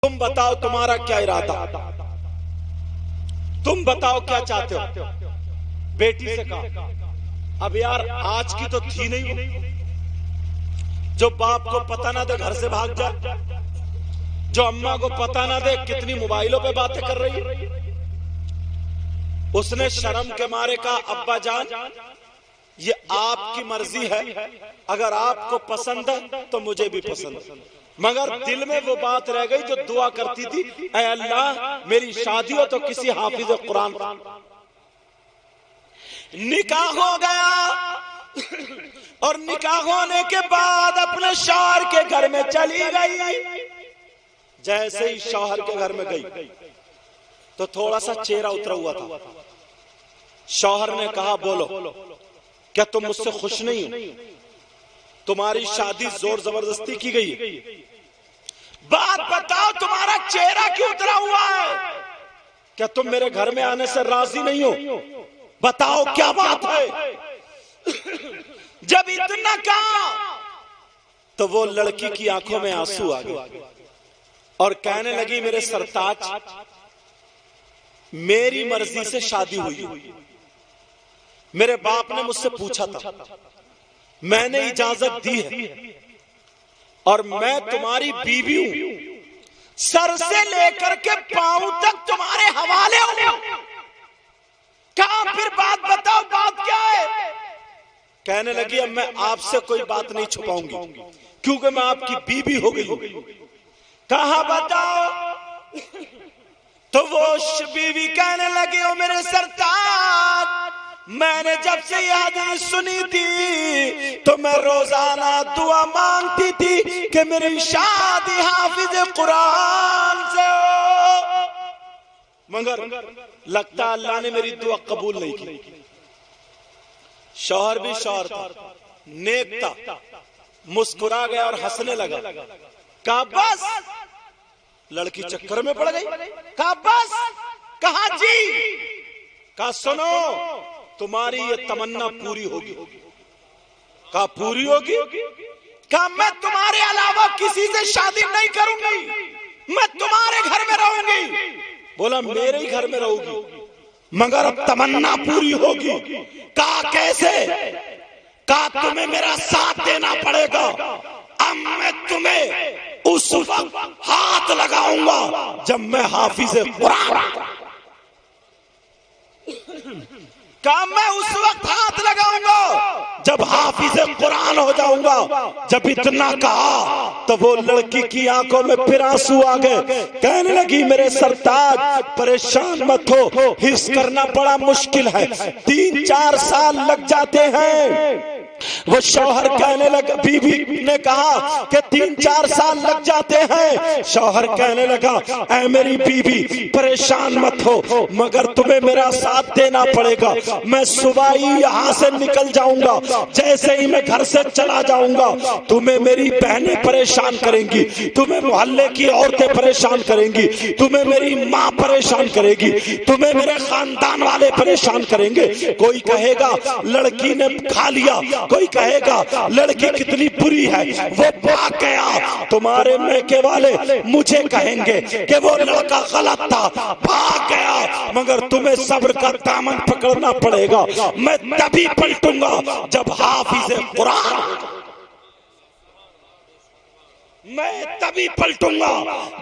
تم بتاؤ تمہارا کیا ارادہ، تم بتاؤ کیا چاہتے ہو۔ بیٹی سے کہا اب یار آج کی تو تھی نہیں، جو باپ کو پتہ نہ دے گھر سے بھاگ جائے، جو اماں کو پتہ نہ دے کتنی موبائلوں پہ باتیں کر رہی۔ اس نے شرم کے مارے کہا ابا جان یہ آپ کی مرضی ہے، اگر آپ کو پسند ہے تو مجھے بھی پسند ہے، مگر دل میں وہ بات رہ گئی جو دعا کرتی تھی، اے اللہ میری شادی ہو تو کسی حافظ قرآن۔ نکاح ہو گیا اور نکاح ہونے کے بعد اپنے شوہر کے گھر میں چلی گئی۔ جیسے ہی شوہر کے گھر میں گئی تو تھوڑا سا چہرہ اترا ہوا تھا۔ شوہر نے کہا بولو کیا تم مجھ سے خوش نہیں ہو؟ تمہاری شادی زور زبردستی کی گئی، بات بتاؤ تمہارا چہرہ کیوں اترا ہوا ہے؟ کیا تم میرے گھر میں آنے سے راضی نہیں ہو؟ بتاؤ کیا بات ہے؟ جب اتنا کہا تو وہ لڑکی کی آنکھوں میں آنسو آ گئے اور کہنے لگی میرے سرتاج میری مرضی سے شادی ہوئی، میرے باپ نے مجھ سے پوچھا تھا، میں نے اجازت دی ہے اور میں تمہاری بیوی ہوں، سر سے لے کر کے پاؤں تک تمہارے حوالے ہوں۔ کہاں پھر بات بتاؤ بات کیا ہے؟ کہنے لگی اب میں آپ سے کوئی بات نہیں چھپاؤں گی کیونکہ میں آپ کی بیوی ہو گئی ہوں۔ کہاں بتاؤ؟ تو وہ بیوی کہنے لگی او میرے سرتاج میں نے جب سے یہ حدیث سنی تھی تو میں روزانہ دعا مانگتی تھی کہ میری شادی حافظ قرآن سے ہو، مگر لگتا اللہ نے میری دعا قبول نہیں کی۔ شوہر بھی شوہر تھا، نیک تھا، مسکرا گیا اور ہنسنے لگا۔ کہا بس، لڑکی چکر میں پڑ گئی۔ کہا بس، کہا جی، کہا سنو تمہاری یہ تمنا پوری ہوگی۔ کہا پوری ہوگی؟ کہا میں تمہارے علاوہ کسی سے شادی نہیں کروں گی، میں تمہارے گھر میں رہوں گی۔ بولا میرے ہی گھر میں رہوں گی مگر اب تمنا پوری ہوگی۔ کہا کیسے؟ کہا تمہیں میرا ساتھ دینا پڑے گا، اب میں تمہیں اس وقت ہاتھ لگاؤں گا جب میں حافظ قرآن، کہا میں اس وقت ہاتھ لگاؤں گا جب حافظ قرآن ہو جاؤں گا۔ جب اتنا کہا تو وہ لڑکی کی آنکھوں میں پھر آنسو آ گئے، کہنے لگی میرے سرتاج پریشان مت ہو، حس کرنا بڑا مشکل ہے، 3-4 سال لگ جاتے ہیں۔ وہ شوہر کہنے لگا، بیوی نے کہا کہ 3-4 سال لگ جاتے ہیں۔ شوہر کہنے لگا اے میری بیوی پریشان مت ہو مگر تمہیں میرا ساتھ دینا پڑے گا۔ میں صبح ہی یہاں سے نکل جاؤں گا، جیسے ہی میں گھر سے چلا جاؤں گا تمہیں میری بہنیں پریشان کریں گی، تمہیں محلے کی عورتیں پریشان کریں گی، تمہیں میری ماں پریشان کرے گی، تمہیں میرے خاندان والے پریشان کریں گے۔ کوئی کہے گا لڑکی نے کھا لیا، کوئی کہے گا لڑکی کتنی بری ہے وہ بھاگ گیا۔ تمہارے میکے والے مجھے کہیں گے کہ وہ لڑکا غلط تھا بھاگ گیا، مگر تمہیں صبر کا دامن پکڑنا پڑے گا۔ میں تبھی پلٹوں گا جب حافظ قرآن، میں تبھی پلٹوں گا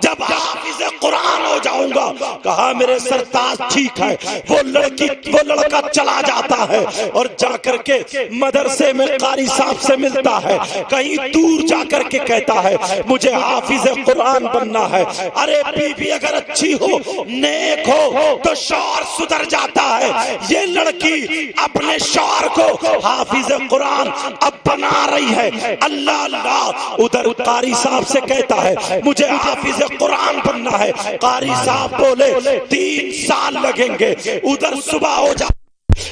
جب حافظ قرآن ہو جاؤں گا۔ کہا میرے سرتاج ٹھیک ہے۔ وہ لڑکا چلا جاتا ہے اور جا کر کے مدرسے میں قاری صاحب سے ملتا ہے، کہیں دور جا کر کے کہتا ہے مجھے حافظ قرآن بننا ہے۔ ارے بیوی اگر اچھی ہو نیک ہو تو شوہر سدھر جاتا ہے۔ یہ لڑکی اپنے شوہر کو حافظ قرآن اب بنا رہی ہے۔ اللہ اللہ، ادھر قاری صاحب سے کہتا ہے مجھے حافظ قرآن بننا ہے۔ قاری صاحب بولے 3 سال لگیں گے۔ ادھر صبح ہو جا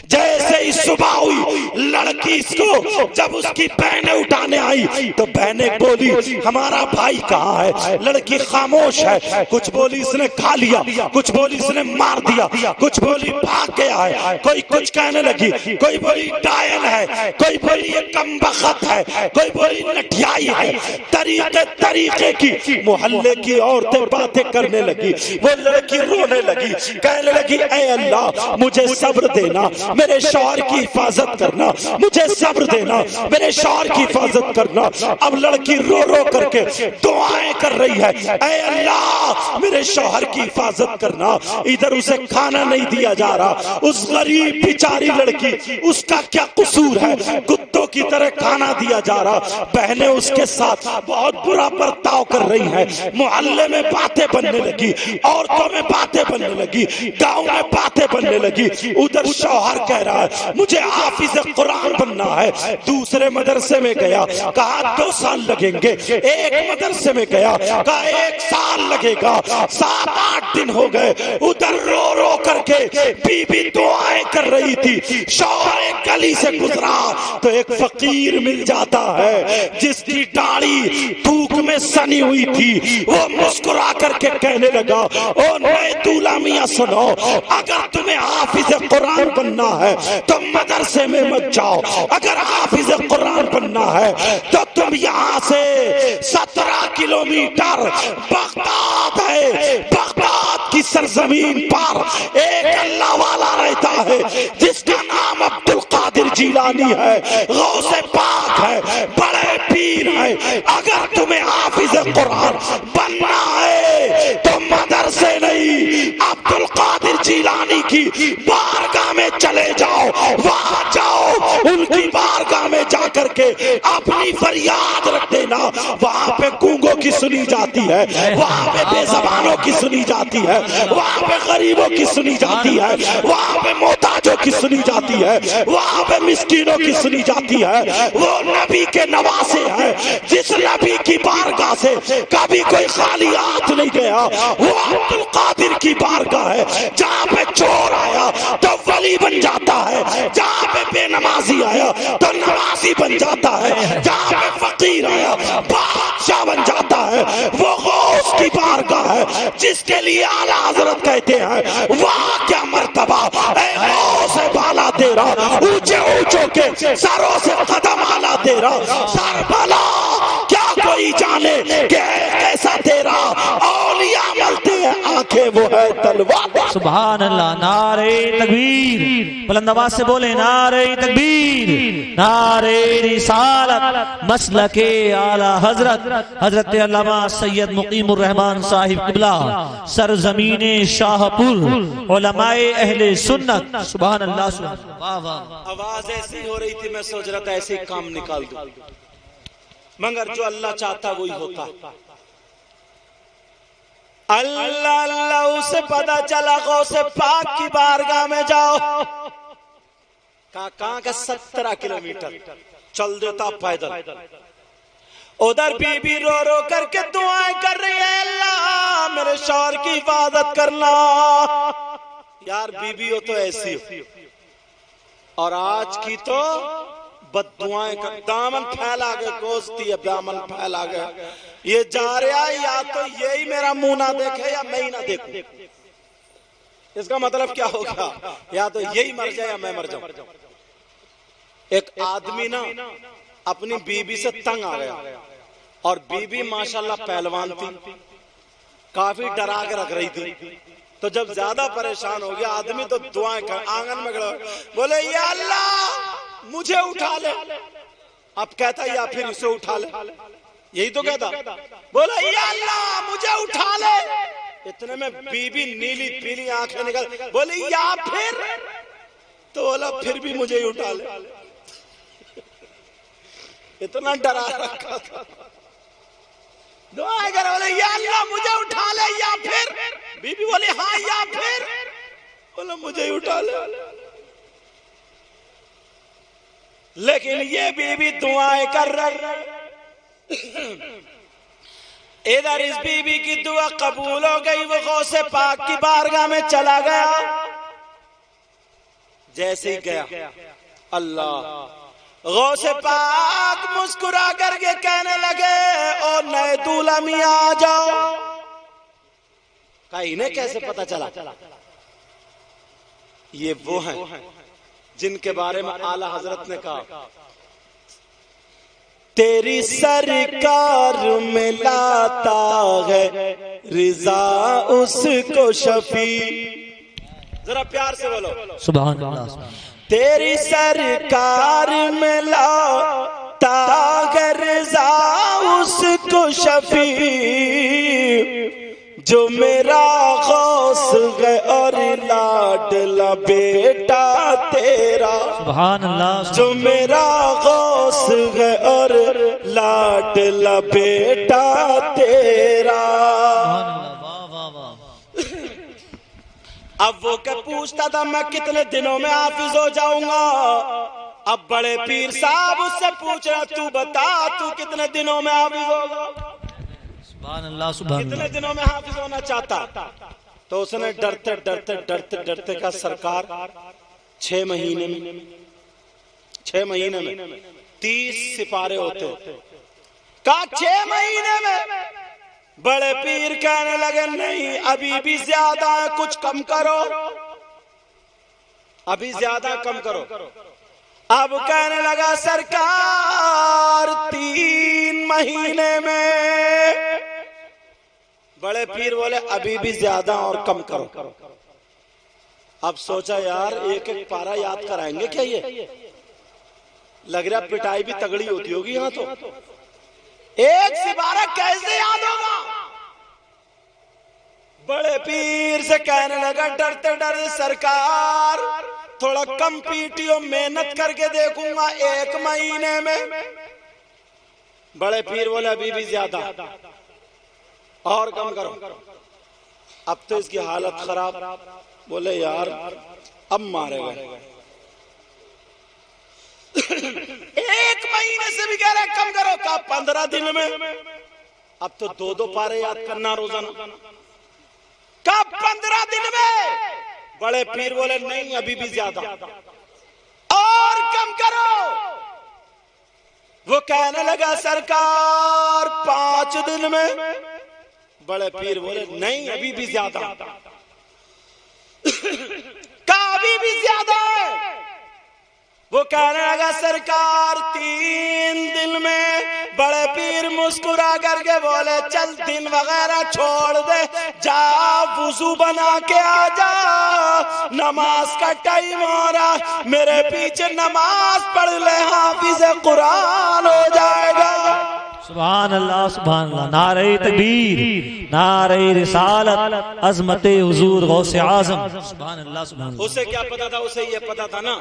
جیسے ہی صبح ہوئی لڑکی اس کو جب اس کی بہنیں اٹھانے آئی تو بہنیں بولی ہمارا بھائی کہاں ہے؟ لڑکی خاموش ہے، کچھ بولی اس نے کھا لیا، کچھ بولی اس نے مار دیا، کچھ بولی بھاگ گیا ہے، کوئی کچھ کہنے لگی، کوئی بولی ڈائن ہے، کوئی بولی یہ کم بخت ہے، کوئی بولی نٹھیائی ہے، طریقے کی محلے کی عورتیں باتیں کرنے لگی۔ وہ لڑکی رونے لگی، کہنے لگی اے اللہ مجھے صبر دینا، میرے شوہر کی حفاظت کرنا، مجھے صبر دینا، میرے شوہر کی حفاظت کرنا۔ اب لڑکی رو رو کر کے دعائیں کر رہی ہے، اے اللہ میرے شوہر کی حفاظت کرنا۔ ادھر اسے کھانا نہیں دیا جا رہا، اس غریب بیچاری لڑکی، اس کا کیا قصور ہے؟ کتوں کی طرح کھانا دیا جا رہا، بہنیں اس کے ساتھ بہت برا برتاؤ کر رہی ہیں، محلے میں باتیں بننے لگی، عورتوں میں باتیں بننے لگی، گاؤں میں باتیں بننے لگی۔ ادھر شوہر کہہ رہا ہے مجھے حافظ قرآن بننا ہے، دوسرے مدرسے میں گیا، کہا 2 سال لگیں گے، ایک مدرسے میں گیا، کہا 1 سال لگے گا، 7-8 دن ہو گئے۔ ادھر رو رو کر کے بی بی دعائیں کر رہی تھی، شوہر ایک گلی سے گزرا تو ایک فقیر مل جاتا ہے جس کی داڑھی تھوک میں سنی ہوئی تھی، وہ مسکرا کر کے کہنے لگا او نئے دولہا میاں سنو، اگر تمہیں حافظ قرآن بننا ہے تو مدرسے میں مت جاؤ، اگر حافظ قرآن بننا ہے تو تم یہاں سے 17 کلومیٹر بغداد ہے، بغداد کی سرزمین پر ایک اللہ والا رہتا ہے جس کا نام عبد القادر جیلانی ہے، غوث پاک ہے، بڑے پیر ہے۔ اگر تمہیں حافظ قرآن بننا ہے تو مدرسے نہیں، عبد القادر جیلانی کی بارگاہ میں چلے جاؤ، وہاں جاؤ، ان کی بارگاہ میں جا کر کے اپنی فریاد رکھ دینا۔ وہاں پہ گونگوں کی سنی جاتی ہے، وہاں پہ بے زبانوں کی سنی جاتی ہے، وہاں پہ غریبوں کی سنی جاتی ہے، وہاں پہ محتاجوں کی سنی جاتی ہے، وہاں پہ مسکینوں کی سنی جاتی ہے۔ وہ نبی کے نواسے ہیں، جس نبی کی بارگاہ سے کبھی کوئی خالی ہاتھ نہیں گیا، وہ عبد القادر کی بارگاہ ہے۔ جہاں پہ چور آیا تو ولی بن جاتا ہے، جہاں پہ بے نمازی آیا تو نمازی بن جاتا ہے، جہاں پہ فقیر آیا بادشاہ بن جاتا ہے۔ وہ غوث کی بارگاہ ہے جس کے لیے اعلیٰ حضرت کہتے ہیں واہ کیا مرتبہ، اے غوث بالا تیرا، اونچے اونچوں کے سروں سے قدم اعلیٰ تیرا، سر بھلا کیا کوئی جانے کہ کیسا تیرا، اولیاء ملتے ہیں آنکھیں وہ ہے تلوار۔ سبحان اللہ، نعرہ تکبیر، بلند آواز سے بولے نعرہ تکبیر، نعرہ رسالت، مسلک اعلی حضرت حضرت علامہ سید مقیم الرحمن صاحب قبلہ، سرزمین شاہ پور، علماء اہل سنت۔ سبحان اللہ، سبحان اللہ۔ آواز ایسی ہو رہی تھی میں سوچ رہا تھا ایسے ہی کام نکال دوں، مگر جو اللہ چاہتا وہی ہوتا۔ اللہ اللہ اسے پتا چلا غوث پاک کی بارگاہ میں جاؤ، کہاں کا 17 کلومیٹر چل دیتا پیدل۔ ادھر بی بی رو رو کر کے دعائیں کر رہی ہے، اللہ میرے شوہر کی حفاظت کرنا۔ یار بی بی ہو تو ایسی ہو، اور آج کی تو بد دعائیں کر، دامن پھیلا گئے، کوستی ہے دامن پھیلا گئے، یہ جا رہا ہے یا تو یہی میرا منہ نہ دیکھے یا میں ہی نہ دیکھوں۔ اس کا مطلب کیا ہوگا؟ یا تو یہی مر جائے یا میں مر جاؤں۔ ایک آدمی نا اپنی بی بی سے تنگ آ گیا، اور بی بی ماشاءاللہ پہلوان تھی، کافی ڈرا کے رکھ رہی تھی۔ تو جب زیادہ پریشان ہو گیا آدمی تو دعائیں کر آنگن میں کھڑا بولے یا اللہ مجھے اٹھا لے۔ اب کہتا یا پھر اسے اٹھا لے، یہی تو کہتا، بولا یا اللہ مجھے اٹھا لے۔ اتنے میں بی بی نیلی پیلی آنکھیں نکل بولی یا پھر، تو بولا پھر بھی مجھے ہی اٹھا لے۔ اتنا ڈرا رکھا تھا، دعائیں کر بولے یا اللہ مجھے اٹھا لے یا پھر، بی بی بولی ہاں یا پھر، بولا مجھے ہی اٹھا لے۔ لیکن یہ بی بی دعائیں کر رہی، ادھر اس بی بی کی دعا قبول ہو گئی، وہ غوث پاک کی بارگاہ میں چلا گیا۔ جیسے ہی گیا اللہ غوث پاک مسکرا کر کے کہنے لگے او نئے دولہا میاں آ جاؤ. کہا انہیں کیسے پتا چلا؟ یہ وہ ہیں جن کے بارے میں اعلی حضرت نے کہا تیری سرکار میں لاتا ہے رضا اس کو شفیع. ذرا پیار سے بولو سبحان اللہ. تیری سرکار میں لاتا ہے رضا اس کو شفیع جو میرا غوث ہے اور لاڈلا بیٹا تیرا. سبحان اللہ. جو میرا غوث ہے اور لاڈلا بیٹا تیرا. اب وہ کہ پوچھتا تھا میں کتنے دنوں میں حافظ ہو جاؤں گا. اب بڑے پیر صاحب اس سے پوچھ رہا تو بتا تو کتنے دنوں میں حافظ ہوگا. سبحان اللہ. سبحان اللہ. کتنے دنوں میں حافظ ہونا چاہتا؟ تو اس نے ڈرتے ڈرتے ڈرتے ڈرتے کہا سرکار 6 مہینے میں 6 مہینے میں 30 سپارے ہوتے. کہا 6 مہینے میں. بڑے پیر کہنے لگے نہیں ابھی بھی زیادہ ہے کچھ کم کرو ابھی زیادہ کم کرو. اب کہنے لگا سرکار 3 مہینے میں. بڑے پیر بولے ابھی بھی زیادہ اور کم کرو. اب سوچا یار ایک ایک پارا یاد کرائیں گے کیا؟ یہ لگ رہا پٹائی بھی تگڑی ہوتی ہوگی یہاں. تو ایک سپارہ کیسے یاد ہوگا؟ بڑے پیر سے کہنے لگا ڈرتے ڈرتے سرکار تھوڑا کم پیٹیو محنت کر کے دیکھوں گا 1 مہینے میں. بڑے پیر بولے ابھی بھی زیادہ اور کم کرو. اب تو اس کی حالت خراب. بولے یار اب مارے گئے. 1 مہینے سے بھی کہہ رہے کم کرو. کہا 15 دن میں. اب تو 2 پارے یاد کرنا روزانہ. کہا 15 دن میں. بڑے پیر بولے نہیں ابھی بھی زیادہ اور کم کرو. وہ کہنے لگا سرکار 5 دن میں. بڑے پیر بولے نہیں ابھی بھی زیادہ. کہا ابھی بھی زیادہ ہے. وہ کہنے لگا سرکار 3 دن میں. بڑے پیر مسکرا کر کے بولے چل دن وغیرہ چھوڑ دے جا وضو بنا کے آ جا نماز کا ٹائم ہو رہا میرے پیچھے نماز پڑھ لے حافظ قرآن ہو جائے گا. سبحان اللہ. سبحان اللہ. نعرہ تکبیر نعرہ رسالت عظمت حضور غوث اعظم. سبحان اللہ. سبحان اللہ. اسے کیا پتا تھا؟ اسے یہ پتا تھا نا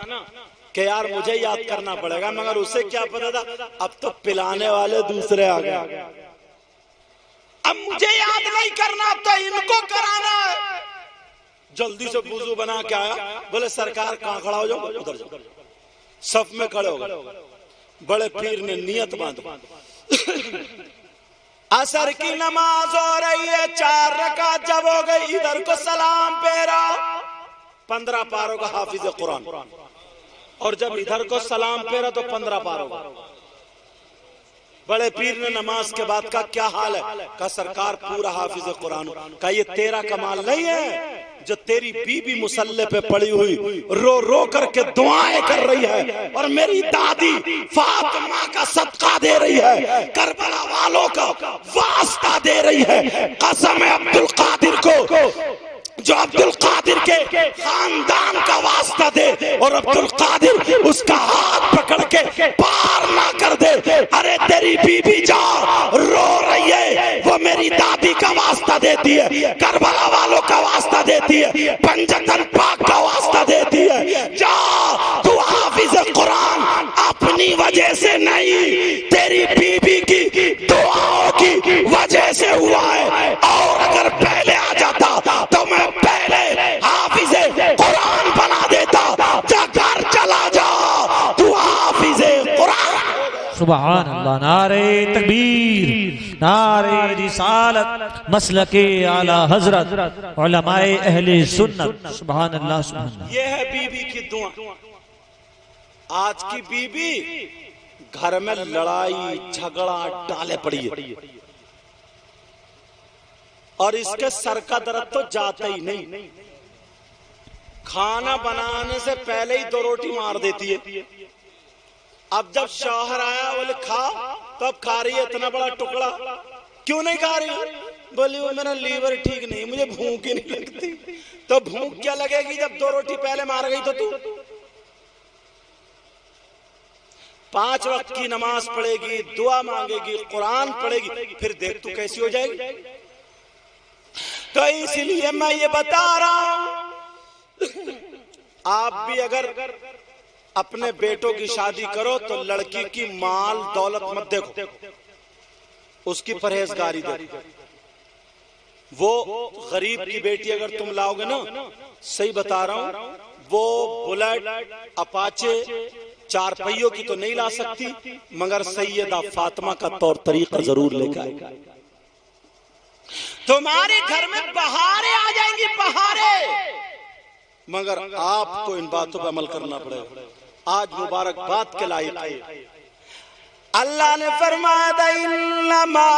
کہ یار مجھے یاد کرنا پڑے گا. مگر اسے کیا پتا تھا اب تو پلانے والے دوسرے آ گئے. اب مجھے یاد نہیں کرنا تو ان کو کرانا ہے. جلدی سے وضو بنا کے آیا. بولے سرکار کہاں کھڑا ہو جاؤ؟ ادھر جاؤ. صف میں کھڑے ہو گئے. بڑے پیر نے نیت باندھی. عصر کی نماز ہو رہی ہے. 4 رکعت جب ہو گئی ادھر کو سلام پھیرا. 15 پاروں کا حافظ قرآن. اور جب ادھر کو سلام پھیرا تو 15 پاروں کا. بڑے پیر نے نماز کے بعد کہا کیا حال ہے؟ کہا سرکار پورا حافظ قرآن. کہا یہ تیرا کمال نہیں ہے جو تیری بی بی مصلی پہ پڑی ہوئی رو رو کر کے دعائیں کر رہی ہے اور میری دادی فاطمہ کا صدقہ دے رہی ہے کربلا والوں کا واسطہ دے رہی ہے. قسم ہے عبدالقادر کو جو عبدالقادر کے خاندان کا واسطہ دے اور عبدالقادر اس کا ہاتھ پکڑ کے پار نہ کر دے. ارے تیری بی بی جا رو رہی ہے وہ میری دادی کا واسطہ دیتی ہے کربلا والوں کا واسطہ دیتی ہے پنجتن پاک کا واسطہ دیتی ہے. جا تو حافظ قرآن اپنی وجہ سے نہیں تیری بی بی کی دعاؤں کی وجہ سے ہوا ہے. اور اگر پہلے آ جاتا تو میں پہلے حافظ قرآن بنا دیتا. جا گھر چلا جا تو حافظ قرآن. سبحان اللہ، نعرہ تکبیر، نعرہ رسالت، مسلک اعلی حضرت، علماء اہل سنت، سبحان اللہ سبحان اللہ۔ یہ ہے بی بی کی دعا۔ آج کی بی بی گھر میں لڑائی جھگڑا ڈالے پڑی ہے، اور اس کے سر کا درد تو جاتا ہی نہیں۔ کھانا بنانے سے پہلے ہی 2 روٹی مار دیتی ہے۔ اب جب شوہر آیا بولے کھا، تو اب کھا رہی ہے اتنا بڑا ٹکڑا۔ کیوں نہیں کھا رہی؟ بولی وہ میرا لیور ٹھیک نہیں، مجھے بھوک ہی نہیں لگتی۔ تو بھوک کیا لگے گی جب 2 روٹی پہلے مار گئی تو 5 وقت کی نماز پڑھے گی، دعا مانگے گی، قرآن پڑھے گی، پھر دیکھ تو کیسی ہو جائے گی۔ تو اس لیے میں یہ بتا رہا ہوں، آپ بھی اگر اپنے بیٹوں کی شادی کرو تو لڑکی کی مال دولت مت دیکھو، اس کی پرہیزگاری دیکھو۔ وہ غریب کی بیٹی اگر تم لاؤ گے نا، صحیح بتا رہا ہوں، وہ بلیٹ اپاچے 4 پہیوں کی تو نہیں لا سکتی، مگر سیدہ فاطمہ کا طور طریقہ ضرور لے کے آئے گا۔ تمہارے گھر میں بہاریں آ جائیں گی، بہاریں، مگر آپ کو ان باتوں پہ عمل کرنا پڑے گا۔ آج مبارک بات کے لائق ہے۔ اللہ نے فرمایا انما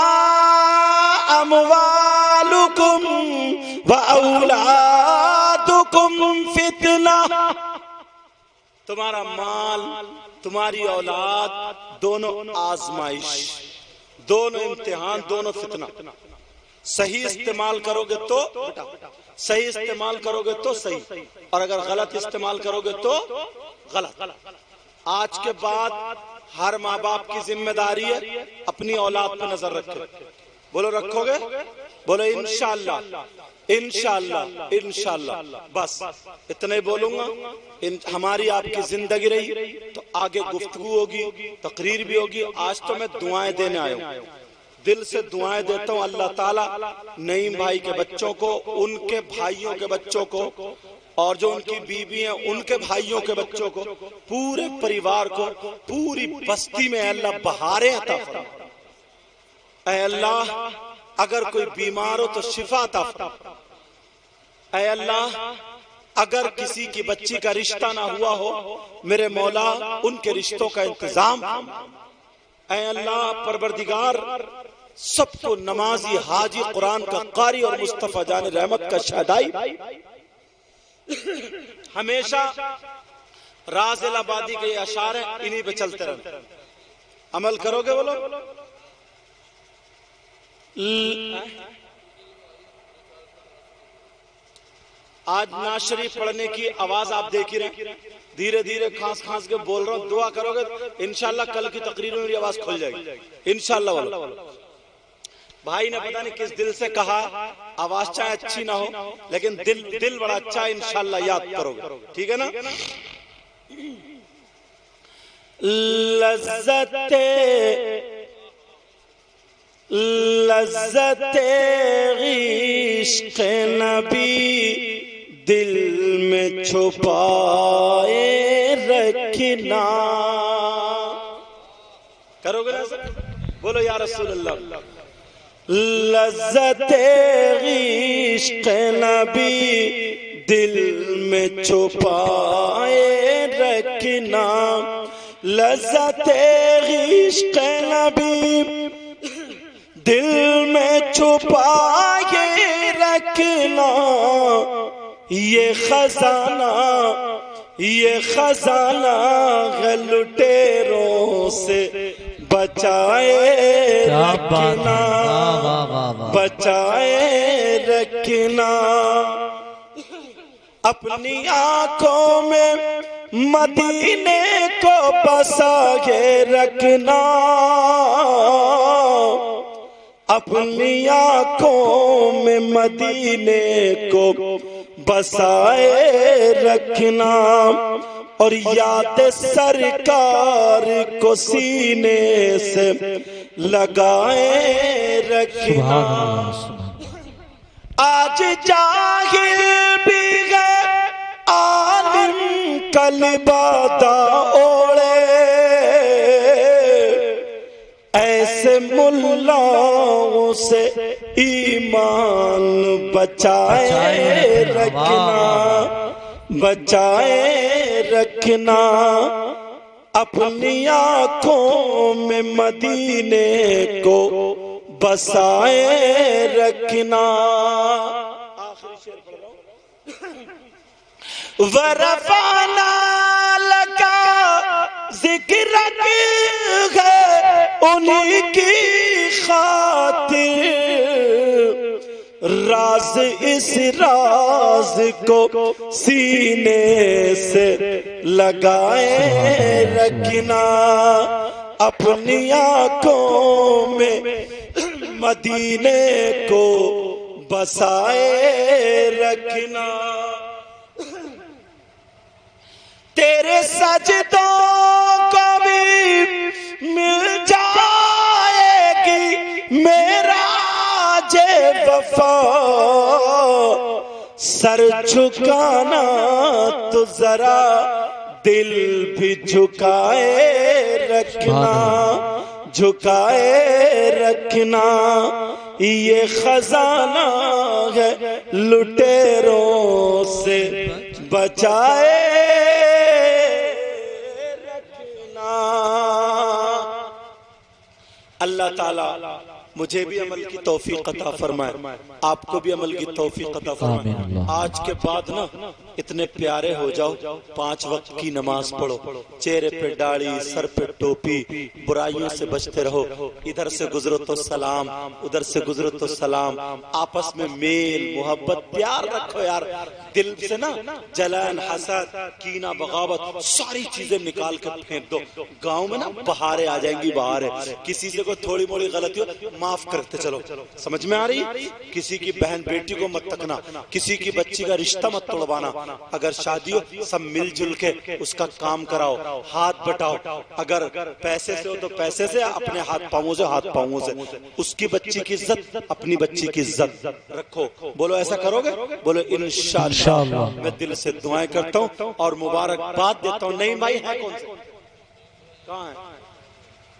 اموالکم واولادکم فتنہ، تمہارا مال، تمہاری اولاد، دونوں آزمائش، دونوں امتحان، دونوں فتنہ۔ صحیح استعمال کرو گے تو صحیح استعمال کرو گے تو صحیح، اور اگر غلط استعمال کرو گے تو غلط۔ آج کے بعد ہر ماں باپ کی ذمہ داری ہے اپنی اولاد پہ نظر رکھے۔ بولو رکھو گے؟ بولو انشاءاللہ، انشاءاللہ، انشاءاللہ۔ بس اتنا ہی بولوں گا۔ ہماری آپ کی زندگی رہی تو آگے گفتگو ہوگی، تقریر بھی ہوگی۔ آج تو میں دعائیں دینے آیا ہوں، دل سے دعائیں دیتا ہوں اللہ تعالیٰ نعیم بھائی کے بچوں کو، ان کے بھائیوں کے بچوں کو، اور جو ان کی بیوی ہیں ان کے بھائیوں کے بچوں کو، پورے پریوار کو، پوری بستی میں اے اللہ بہاریں عطا فرما۔ اے اللہ اگر کوئی بیمار ہو تو شفا عطا فرما۔ اے اللہ اگر کسی کی بچی کا رشتہ نہ ہوا ہو، میرے مولا ان کے رشتوں کا انتظام۔ اے اللہ پروردگار سب کو نمازی، حاجی، قرآن کا قاری اور مصطفیٰ جان رحمت کا شہدائی ہمیشہ راز الابادی کے اشعار ہیں، انہی پہ چلتے رہنا۔ عمل کرو گے بولو؟ آج نعت شریف پڑھنے کی آواز آپ دیکھ ہی رہے، دھیرے دھیرے کھانس کھانس کے بول رہا ہوں۔ دعا کرو گے انشاءاللہ کل کی تقریر میں میری آواز کھل جائے گی انشاءاللہ۔ بولو بھائی نے پتہ نہیں کس دل سے کہا، آواز چاہے اچھی نہ ہو لیکن دل بڑا اچھا ہے، انشاءاللہ یاد کرو گے، ٹھیک ہے نا؟ لذت عشق نبی دل میں چھپائے رکھنا۔ کرو گے نا؟ بولو یا رسول اللہ۔ لذت عشق نبی دل میں چھپائے رکھنا، لذت عشق نبی دل میں چھپائے رکھنا، یہ خزانہ لٹیروں سے بچائے رکھنا، بچائے رکھنا۔ اپنی آنکھوں میں مدینے کو بسائے رکھنا، اپنی آنکھوں میں مدینے کو بسائے رکھنا، اور یاد سرکار کو سینے سے لگائے رکھنا۔ آج جاہل بھی ہے عالم کل بادہ اوڑے، سے ایمان بچائے رکھنا، بچائے رکھنا، اپنی آنکھوں میں مدینے کو بسائے رکھنا۔ آخری شعر پڑھ رہا ہوں۔ وَرَفَعْنَا لَكَ ذِكْرَكَ ہے انہی کی خاطر، راز اس راز کو سینے سے لگائے رکھنا، اپنی آنکھوں میں مدینے کو بسائے رکھنا۔ تیرے سجدوں کو بھی مل جائے گی معراج وفا، سر جھکانا تو ذرا دل بھی جھکائے رکھنا، جھکائے رکھنا، یہ خزانہ ہے لٹیروں سے بچائے رکھنا۔ اللہ تعالیٰ مجھے بھی عمل کی توفیق عطا فرمائے، آپ کو بھی عمل کی توفیق عطا فرمائے۔ آج کے بعد نا اتنے پیارے ہو جاؤ، 5 وقت کی نماز پڑھو، چہرے پہ داڑھی، سر پہ ٹوپی، برائیوں سے بچتے رہو، ادھر سے گزرو تو سلام، ادھر سے گزرو تو سلام، آپس میں میل محبت پیار رکھو یار، دل سے نا جلن حسد کینہ بغاوت ساری چیزیں نکال کے پھینک دو۔ گاؤں میں نا بہاریں آ جائیں گی، بہاریں، کسی سے کوئی تھوڑی موڑی غلطی ہو معاف کرتے چلو، سمجھ میں آ رہی؟ کسی کی بہن بیٹی کو مت تکنا، کسی کی بچی کا رشتہ مت توڑوانا، اگر شادی ہو سب مل جل کے اس کا کام کراؤ، ہاتھ بٹاؤ، اگر پیسے سے ہو تو پیسے سے، اپنے ہاتھ پاؤں سے، ہاتھ پاؤں سے، اس کی بچی کی عزت اپنی بچی کی عزت رکھو۔ بولو ایسا کرو گے؟ بولو انشاءاللہ۔ میں دل سے دعائیں کرتا ہوں اور مبارکباد دیتا ہوں۔ نہیں بھائی ہے کون سے؟ کہاں ہے؟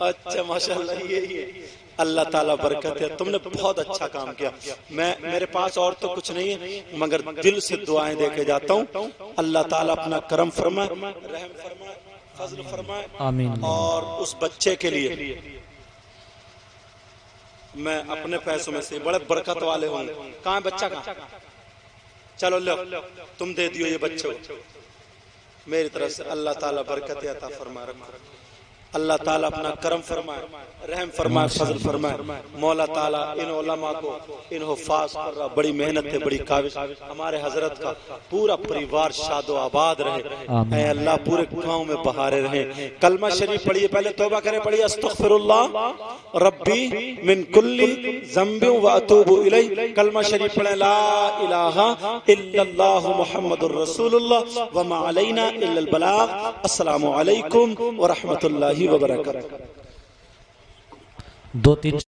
اچھا ماشاءاللہ یہی ہے۔ اللہ تعالیٰ برکت ہے، تم نے بہت اچھا کام کیا۔ میرے پاس اور تو کچھ نہیں ہے مگر دل سے دعائیں دے کے جاتا ہوں۔ اللہ تعالیٰ اپنا کرم فرمائے، رحم فرمائے، فضل فرمائے، آمین۔ اور اس بچے کے لیے میں اپنے پیسوں میں سے بڑے برکت والے ہوں۔ کہاں ہے بچہ؟ کہاں؟ چلو لو تم دے دیو یہ بچے کو میری طرف سے۔ اللہ تعالیٰ برکت عطا فرمائے، اللہ تعالیٰ اپنا کرم فرمائے، رحم فرمائے، فضل فرمائے۔ مولا تعالیٰ ان علماء کو، ان حفاظ پر بڑی محنت ہے، بڑی کاوش، ہمارے حضرت کا پورا پریوار شاد و آباد رہے۔ اے اللہ پورے گاؤں میں بہارے رہیں۔ کلمہ شریف پڑھیے، پہلے توبہ کریں، پڑھیے استغفر اللہ ربی من کل ذنب واتوب الیہ۔ کلمہ شریف پڑھیں، لا الہ الا اللہ محمد الرسول اللہ وما علینا الا البلاغ۔ السلام علیکم ورحمۃ اللہ وبرکاتہ۔ 2-3